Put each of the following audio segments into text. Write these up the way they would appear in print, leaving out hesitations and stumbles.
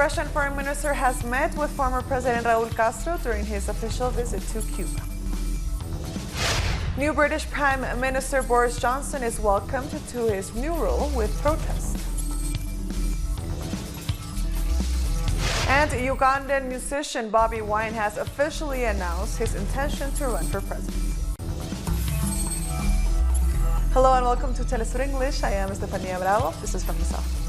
Russian foreign minister has met with former President Raúl Castro during his official visit to Cuba. New British Prime Minister Boris Johnson is welcomed to his new role with protest. And Ugandan musician Bobby Wine has officially announced his intention to run for president. Hello and welcome to Telesur English. I am Estefania Bravo. This is from the South.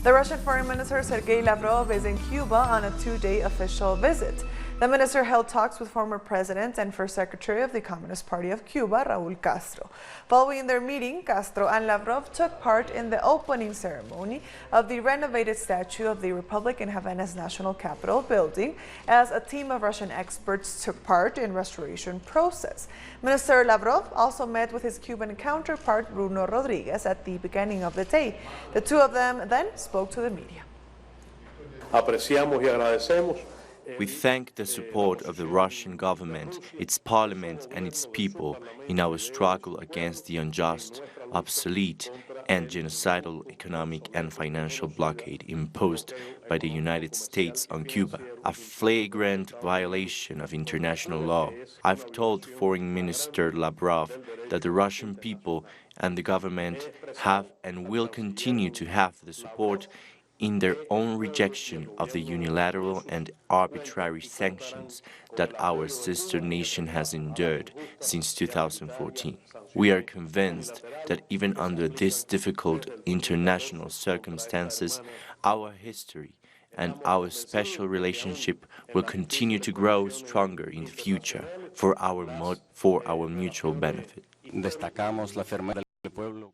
The Russian Foreign Minister Sergei Lavrov is in Cuba on a two-day official visit. The minister held talks with former President and First Secretary of the Communist Party of Cuba, Raúl Castro. Following their meeting, Castro and Lavrov took part in the opening ceremony of the renovated statue of the Republic in Havana's National Capitol building, as a team of Russian experts took part in restoration process. Minister Lavrov also met with his Cuban counterpart, Bruno Rodriguez, at the beginning of the day. The two of them then spoke to the media. Apreciamos y agradecemos. We thank the support of the Russian government, its parliament and its people in our struggle against the unjust, obsolete and genocidal economic and financial blockade imposed by the United States on Cuba, a flagrant violation of international law. I've told Foreign Minister Lavrov that the Russian people and the government have and will continue to have the support in their own rejection of the unilateral and arbitrary sanctions that our sister nation has endured since 2014. We are convinced that even under these difficult international circumstances, our history and our special relationship will continue to grow stronger in the future for our mutual benefit.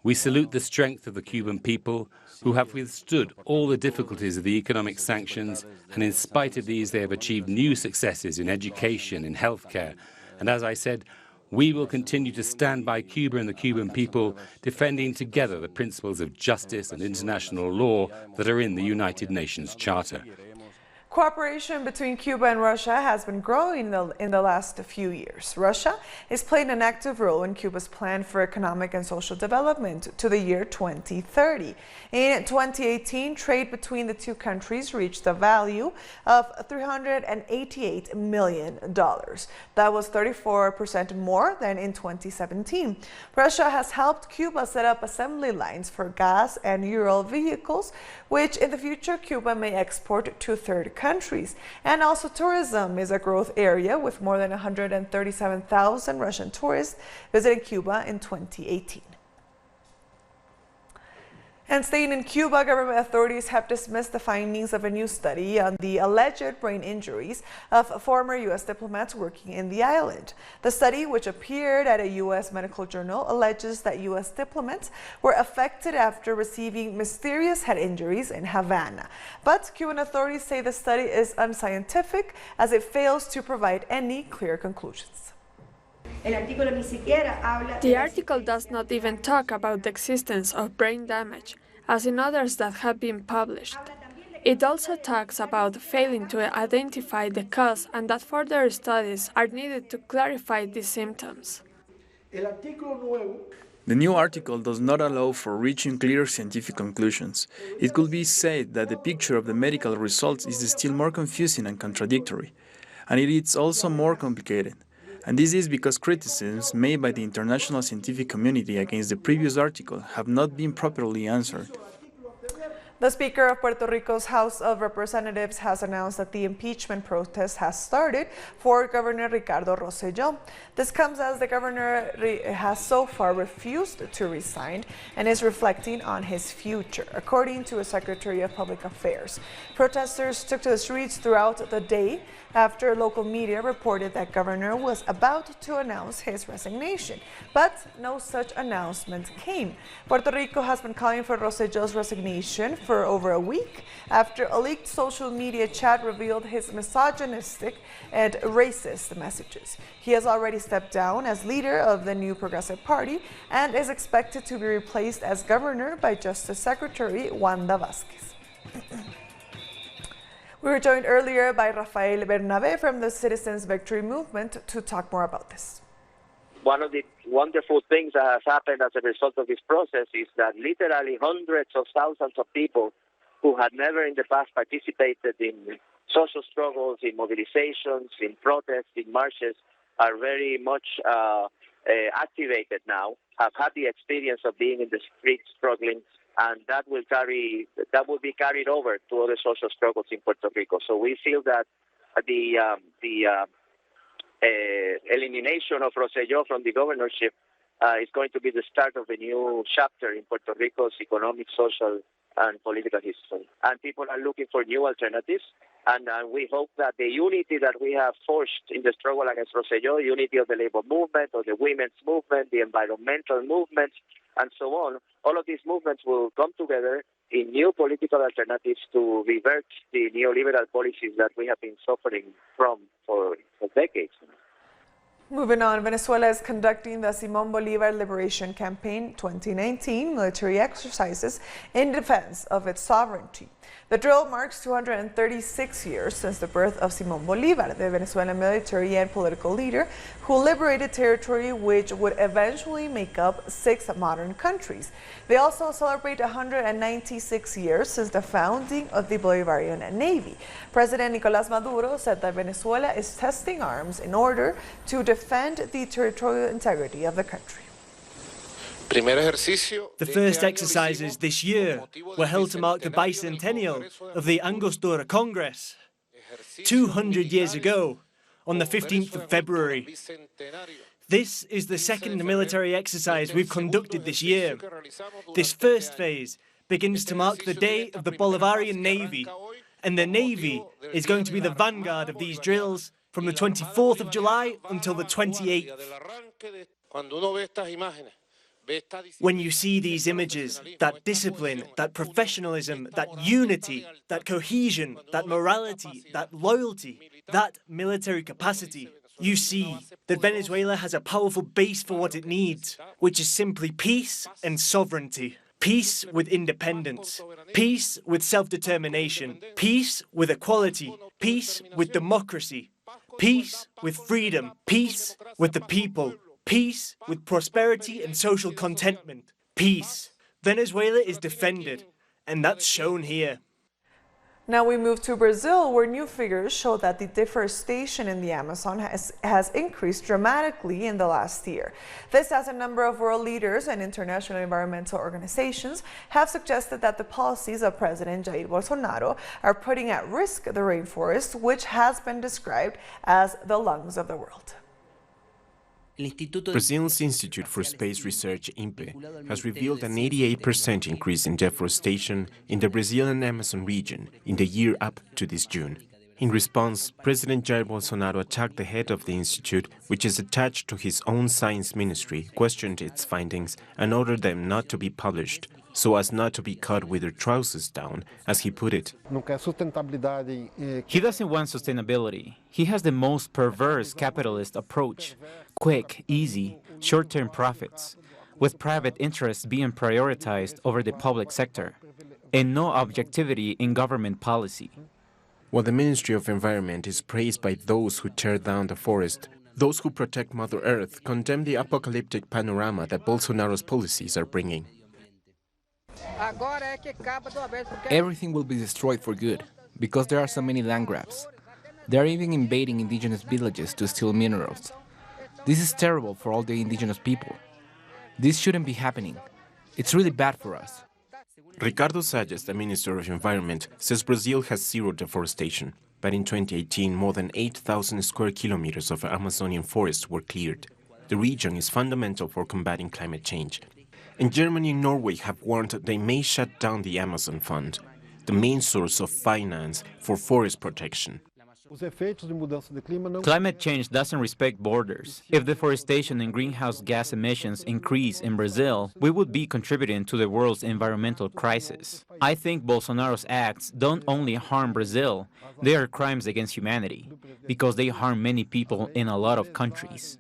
We salute the strength of the Cuban people, who have withstood all the difficulties of the economic sanctions, and in spite of these they have achieved new successes in education, in healthcare. And as I said, we will continue to stand by Cuba and the Cuban people, defending together the principles of justice and international law that are in the United Nations Charter. Cooperation between Cuba and Russia has been growing in the last few years. Russia is playing an active role in Cuba's plan for economic and social development to the year 2030. In 2018, trade between the two countries reached a value of $388 million. That was 34% more than in 2017. Russia has helped Cuba set up assembly lines for gas and Ural vehicles, which in the future Cuba may export to third countries. And also tourism is a growth area, with more than 137,000 Russian tourists visiting Cuba in 2018. And staying in Cuba, government authorities have dismissed the findings of a new study on the alleged brain injuries of former U.S. diplomats working in the island. The study, which appeared at a U.S. medical journal, alleges that U.S. diplomats were affected after receiving mysterious head injuries in Havana. But Cuban authorities say the study is unscientific, as it fails to provide any clear conclusions. The article does not even talk about the existence of brain damage, as in others that have been published. It also talks about failing to identify the cause and that further studies are needed to clarify these symptoms. The new article does not allow for reaching clear scientific conclusions. It could be said that the picture of the medical results is still more confusing and contradictory, and it is also more complicated. And this is because criticisms made by the international scientific community against the previous article have not been properly answered. The Speaker of Puerto Rico's House of Representatives has announced that the impeachment protest has started for Governor Ricardo Rossello. This comes as the governor has so far refused to resign and is reflecting on his future, according to a Secretary of Public Affairs. Protesters took to the streets throughout the day after local media reported that governor was about to announce his resignation, but no such announcement came. Puerto Rico has been calling for Rossello's resignation for over a week after a leaked social media chat revealed his misogynistic and racist messages. He has already stepped down as leader of the new Progressive Party and is expected to be replaced as governor by Justice Secretary Wanda Vázquez. We were joined earlier by Rafael Bernabé from the Citizens Victory Movement to talk more about this. One of the wonderful things that has happened as a result of this process is that literally hundreds of thousands of people who had never in the past participated in social struggles, in mobilizations, in protests, in marches, are very much activated now, have had the experience of being in the streets struggling, and that will be carried over to other social struggles in Puerto Rico. So we feel that the elimination of Rossello from the governorship is going to be the start of a new chapter in Puerto Rico's economic, social, and political history. And people are looking for new alternatives. And we hope that the unity that we have forged in the struggle against Rossello, unity of the labor movement, of the women's movement, the environmental movements, and so on, all of these movements will come together in new political alternatives to revert the neoliberal policies that we have been suffering from for decades. Moving on, Venezuela is conducting the Simón Bolívar Liberation Campaign 2019 military exercises in defense of its sovereignty. The drill marks 236 years since the birth of Simón Bolívar, the Venezuelan military and political leader who liberated territory which would eventually make up 6 modern countries. They also celebrate 196 years since the founding of the Bolivarian Navy. President Nicolás Maduro said that Venezuela is testing arms in order to defend the territorial integrity of the country. The first exercises this year were held to mark the bicentennial of the Angostura Congress. 200 years ago, on the 15th of February. This is the second military exercise we've conducted this year. This first phase begins to mark the day of the Bolivarian Navy, and the Navy is going to be the vanguard of these drills from the 24th of July until the 28th. When you see these images, that discipline, that professionalism, that unity, that cohesion, that morality, that loyalty, that military capacity, you see that Venezuela has a powerful base for what it needs, which is simply peace and sovereignty. Peace with independence, peace with self-determination, peace with equality, peace with democracy, peace with freedom, peace with the people, peace with prosperity and social contentment. Peace. Venezuela is defended, and that's shown here. Now we move to Brazil, where new figures show that the deforestation in the Amazon has increased dramatically in the last year. This as a number of world leaders and international environmental organizations have suggested that the policies of President Jair Bolsonaro are putting at risk the rainforest, which has been described as the lungs of the world. Brazil's Institute for Space Research, INPE, has revealed an 88% increase in deforestation in the Brazilian Amazon region in the year up to this June. In response, President Jair Bolsonaro attacked the head of the institute, which is attached to his own science ministry, questioned its findings, and ordered them not to be published, so as not to be caught with their trousers down, as he put it. He doesn't want sustainability. He has the most perverse capitalist approach. Quick, easy, short-term profits, with private interests being prioritized over the public sector, and no objectivity in government policy. While the Ministry of Environment is praised by those who tear down the forest, those who protect Mother Earth condemn the apocalyptic panorama that Bolsonaro's policies are bringing. Everything will be destroyed for good, because there are so many land grabs. They are even invading indigenous villages to steal minerals. This is terrible for all the indigenous people. This shouldn't be happening. It's really bad for us. Ricardo Rossello, the Minister of Environment, says Brazil has zero deforestation, but in 2018 more than 8,000 square kilometers of Amazonian forests were cleared. The region is fundamental for combating climate change. And Germany and Norway have warned they may shut down the Amazon Fund, the main source of finance for forest protection. Climate change doesn't respect borders. If deforestation and greenhouse gas emissions increase in Brazil, we would be contributing to the world's environmental crisis. I think Bolsonaro's acts don't only harm Brazil, they are crimes against humanity, because they harm many people in a lot of countries.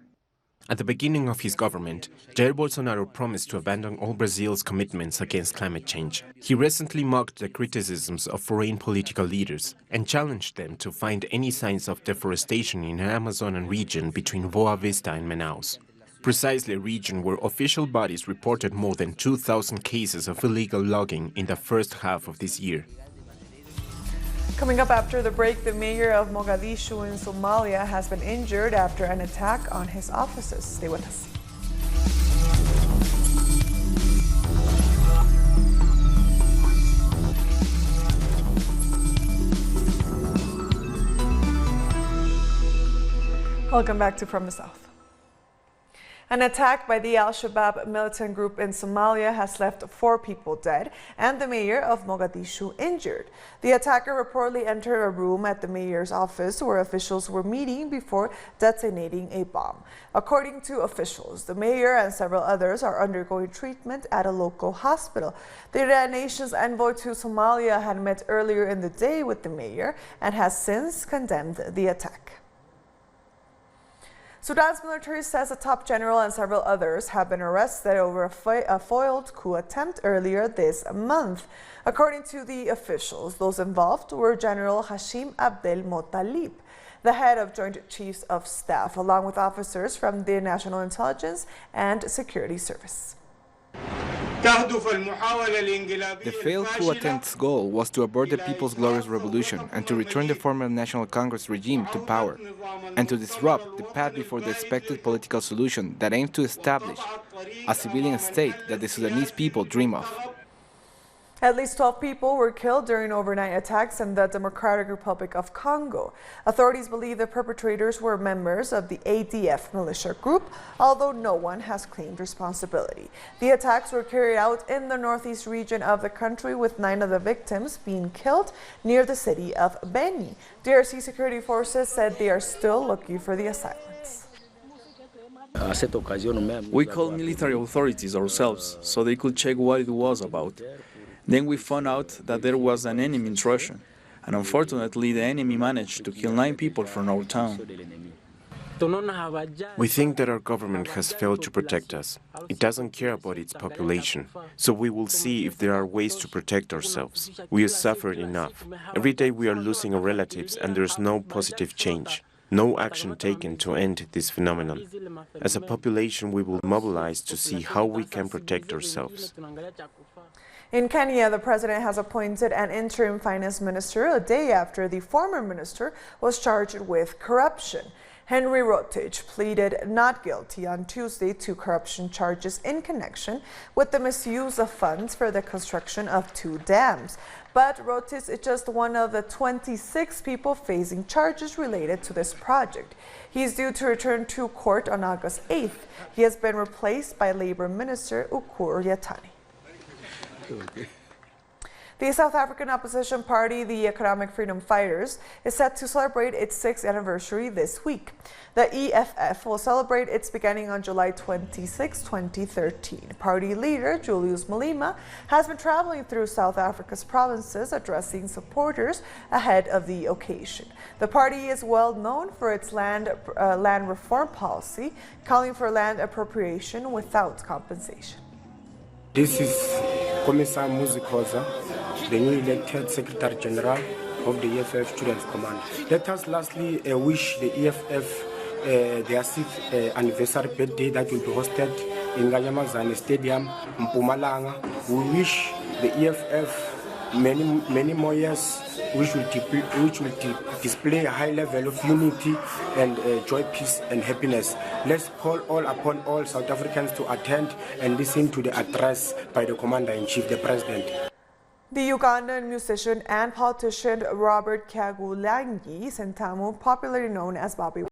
At the beginning of his government, Jair Bolsonaro promised to abandon all Brazil's commitments against climate change. He recently mocked the criticisms of foreign political leaders and challenged them to find any signs of deforestation in the Amazonian region between Boa Vista and Manaus. Precisely a region where official bodies reported more than 2,000 cases of illegal logging in the first half of this year. Coming up after the break, the mayor of Mogadishu in Somalia has been injured after an attack on his offices. Stay with us. Welcome back to From the South. An attack by the Al-Shabaab militant group in Somalia has left 4 people dead and the mayor of Mogadishu injured. The attacker reportedly entered a room at the mayor's office where officials were meeting before detonating a bomb. According to officials, the mayor and several others are undergoing treatment at a local hospital. The United Nations envoy to Somalia had met earlier in the day with the mayor and has since condemned the attack. Sudan's military says a top general and several others have been arrested over a foiled coup attempt earlier this month. According to the officials, those involved were General Hashim Abdel Mottalib, the head of Joint Chiefs of Staff, along with officers from the National Intelligence and Security Service. The failed coup attempt's goal was to abort the People's Glorious Revolution and to return the former National Congress regime to power, and to disrupt the path before the expected political solution that aims to establish a civilian state that the Sudanese people dream of. At least 12 people were killed during overnight attacks in the Democratic Republic of Congo. Authorities believe the perpetrators were members of the ADF militia group, although no one has claimed responsibility. The attacks were carried out in the northeast region of the country, with 9 of the victims being killed near the city of Beni. DRC security forces said they are still looking for the assailants. We called military authorities ourselves so they could check what it was about. Then we found out that there was an enemy intrusion, and unfortunately the enemy managed to kill 9 people from our town. We think that our government has failed to protect us. It doesn't care about its population. So we will see if there are ways to protect ourselves. We have suffered enough. Every day we are losing our relatives and there's no positive change. No action taken to end this phenomenon. As a population, we will mobilize to see how we can protect ourselves. In Kenya, the president has appointed an interim finance minister a day after the former minister was charged with corruption. Henry Rotich pleaded not guilty on Tuesday to corruption charges in connection with the misuse of funds for the construction of 2 dams. But Rotich is just one of the 26 people facing charges related to this project. He is due to return to court on August 8th. He has been replaced by Labor Minister Ukur Yatani. The South African opposition party, the Economic Freedom Fighters, is set to celebrate its 6th anniversary this week. The EFF will celebrate its beginning on July 26, 2013. Party leader Julius Malema has been traveling through South Africa's provinces addressing supporters ahead of the occasion. The party is well known for its land reform policy, calling for land appropriation without compensation. This is Commissar Muzikoza, the new elected Secretary General of the EFF Students Command. Let us lastly wish the EFF their 6th anniversary birthday that will be hosted in Nganyamazane Stadium, Mpumalanga. We wish the EFF many more years, which will display a high level of unity and joy, peace and happiness. Let's call upon all South Africans to attend and listen to the address by the Commander-in-Chief, the President. The Ugandan musician and politician Robert Kyagulanyi Sentamu, popularly known as Bobby Wine,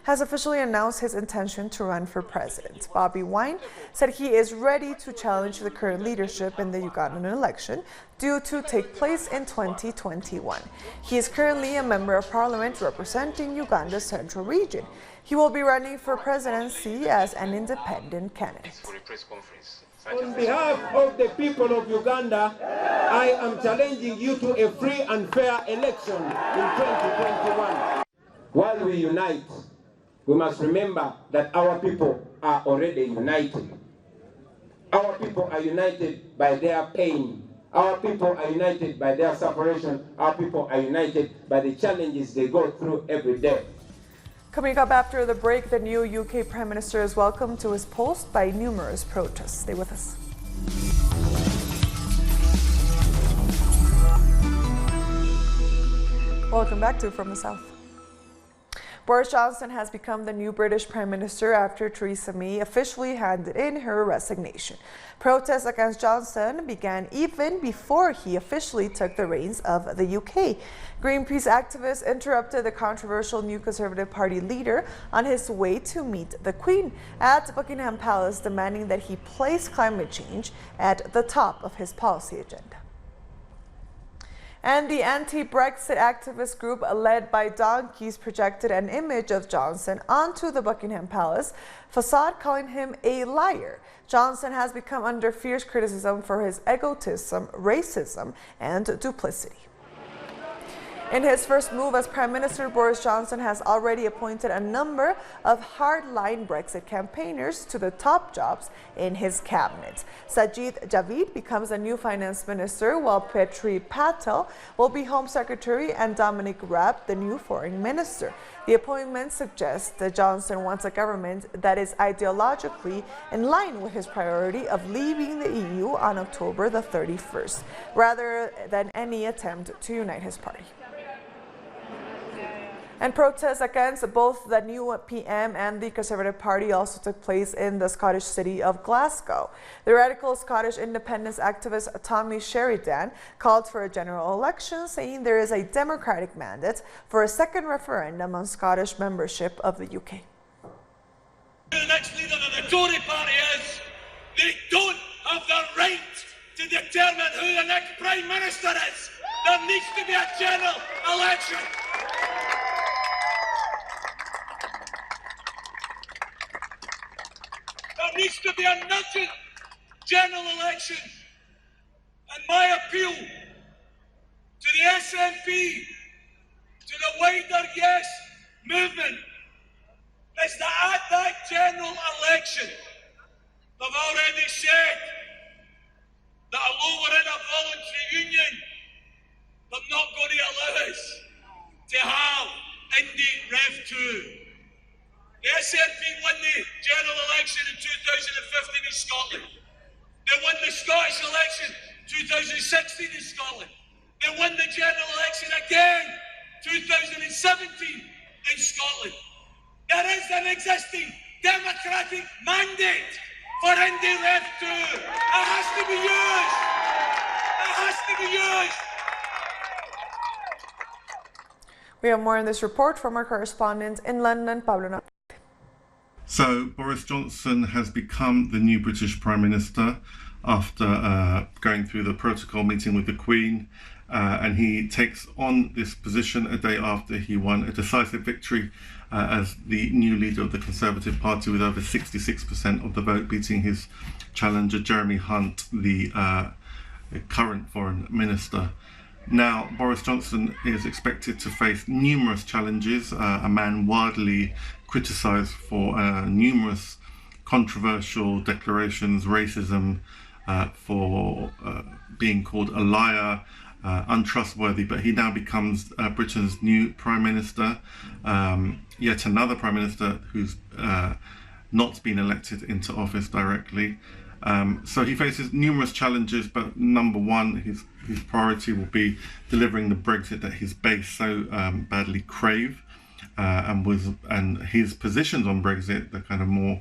has officially announced his intention to run for president. Bobby Wine said he is ready to challenge the current leadership in the Ugandan election due to take place in 2021. He is currently a member of parliament representing Uganda's central region. He will be running for presidency as an independent candidate. On behalf of the people of Uganda, I am challenging you to a free and fair election in 2021. While we unite, we must remember that our people are already united. Our people are united by their pain. Our people are united by their separation. Our people are united by the challenges they go through every day. Coming up after the break, the new UK Prime Minister is welcomed to his post by numerous protests. Stay with us. Welcome back to From the South. Boris Johnson has become the new British Prime Minister after Theresa May officially handed in her resignation. Protests against Johnson began even before he officially took the reins of the UK. Greenpeace activists interrupted the controversial new Conservative Party leader on his way to meet the Queen at Buckingham Palace, demanding that he place climate change at the top of his policy agenda. And the anti-Brexit activist group led by donkeys projected an image of Johnson onto the Buckingham Palace facade, calling him a liar. Johnson has become under fierce criticism for his egotism, racism, and duplicity. In his first move as Prime Minister, Boris Johnson has already appointed a number of hardline Brexit campaigners to the top jobs in his cabinet. Sajid Javid becomes a new finance minister, while Petri Patel will be Home Secretary and Dominic Raab the new foreign minister. The appointment suggests that Johnson wants a government that is ideologically in line with his priority of leaving the EU on October the 31st, rather than any attempt to unite his party. And protests against both the new PM and the Conservative Party also took place in the Scottish city of Glasgow. The radical Scottish independence activist Tommy Sheridan called for a general election, saying there is a democratic mandate for a second referendum on Scottish membership of the UK. The next leader of the Tory party is, they don't have the right to determine who the next Prime Minister is. There needs to be a general election. There needs to be a nudging general election. And my appeal to the SNP, to the wider Yes movement, is that at that general election, they've already said that although we're in a voluntary union, they're not going to allow us to have Indie Rev 2. The SNP won the general election in 2015 in Scotland. They won the Scottish election 2016 in Scotland. They won the general election again 2017 in Scotland. There is an existing democratic mandate for Indie Rev 2. It has to be used. It has to be used. We have more in this report from our correspondent in London, Pablo Nat. So Boris Johnson has become the new British Prime Minister after going through the protocol meeting with the Queen, and he takes on this position a day after he won a decisive victory as the new leader of the Conservative Party with over 66% of the vote, beating his challenger Jeremy Hunt, the current Foreign Minister. Now, Boris Johnson is expected to face numerous challenges, a man widely criticised for numerous controversial declarations, racism, for being called a liar, untrustworthy, but he now becomes Britain's new Prime Minister, yet another Prime Minister who's not been elected into office directly. So he faces numerous challenges, but number one, his priority will be delivering the Brexit that his base so badly crave, and his positions on Brexit, the kind of more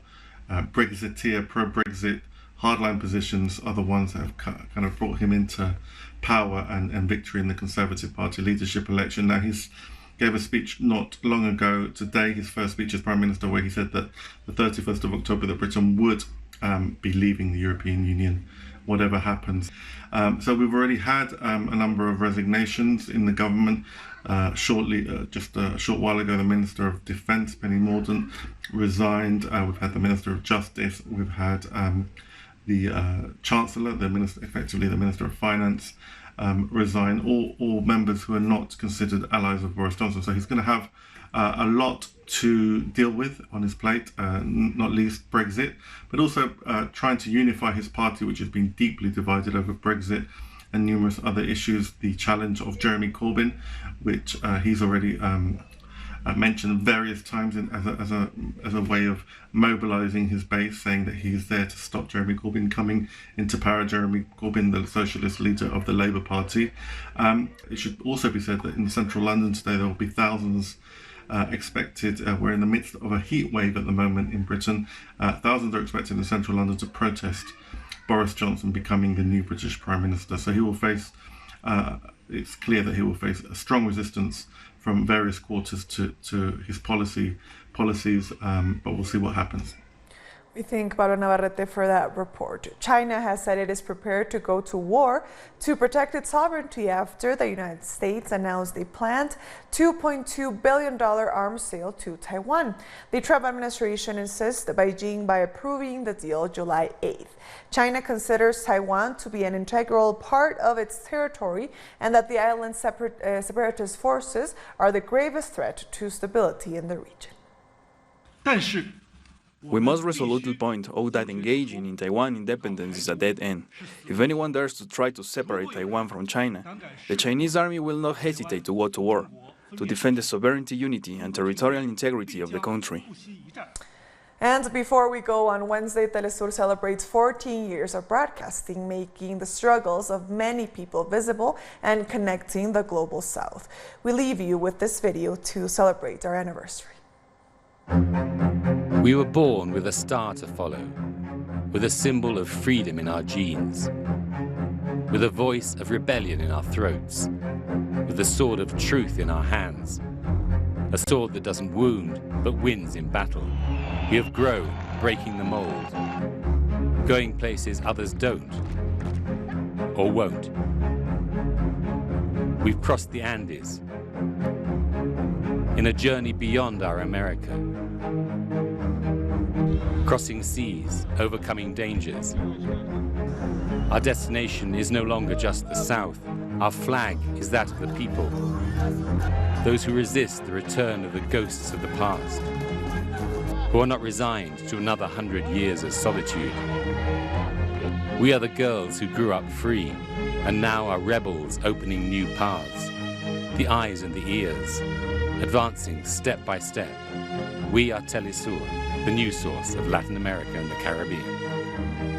Brexiteer, pro-Brexit, hardline positions, are the ones that have kind of brought him into power and victory in the Conservative Party leadership election. Now, he's gave a speech not long ago today, his first speech as Prime Minister, where he said that the 31st of October that Britain would be leaving the European Union, whatever happens. So we've already had a number of resignations in the government. Just a short while ago, the Minister of Defence, Penny Mordaunt, resigned. We've had the Minister of Justice. We've had the Chancellor, effectively the Minister of Finance, resign. All members who are not considered allies of Boris Johnson. So he's going to have a lot to deal with on his plate, not least Brexit, but also trying to unify his party, which has been deeply divided over Brexit and numerous other issues. The challenge of Jeremy Corbyn, which he's already mentioned various times as a way of mobilising his base, saying that he's there to stop Jeremy Corbyn coming into power. Jeremy Corbyn, the socialist leader of the Labour Party. It should also be said that in central London today there will be thousands expected. We're in the midst of a heat wave at the moment in Britain. Thousands are expected in central London to protest Boris Johnson becoming the new British Prime Minister. So he will face, it's clear that he will face a strong resistance from various quarters to his policies, but we'll see what happens. We thank Pablo Navarrete for that report. China has said it is prepared to go to war to protect its sovereignty after the United States announced a planned $2.2 billion arms sale to Taiwan. The Trump administration insists that Beijing by approving the deal July 8th. China considers Taiwan to be an integral part of its territory and that the island's separatist forces are the gravest threat to stability in the region. We must resolutely point out that engaging in Taiwan independence is a dead end. If anyone dares to try to separate Taiwan from China, the Chinese army will not hesitate to go to war, to defend the sovereignty, unity, and territorial integrity of the country. And before we go, on Wednesday, Telesur celebrates 14 years of broadcasting, making the struggles of many people visible and connecting the global south. We leave you with this video to celebrate our anniversary. We were born with a star to follow, with a symbol of freedom in our genes, with a voice of rebellion in our throats, with the sword of truth in our hands, a sword that doesn't wound but wins in battle. We have grown, breaking the mold, going places others don't or won't. We've crossed the Andes in a journey beyond our America, crossing seas, overcoming dangers. Our destination is no longer just the South. Our flag is that of the people, those who resist the return of the ghosts of the past, who are not resigned to another 100 years of solitude. We are the girls who grew up free and now are rebels opening new paths, the eyes and the ears, advancing step by step. We are Telesur, the news source of Latin America and the Caribbean.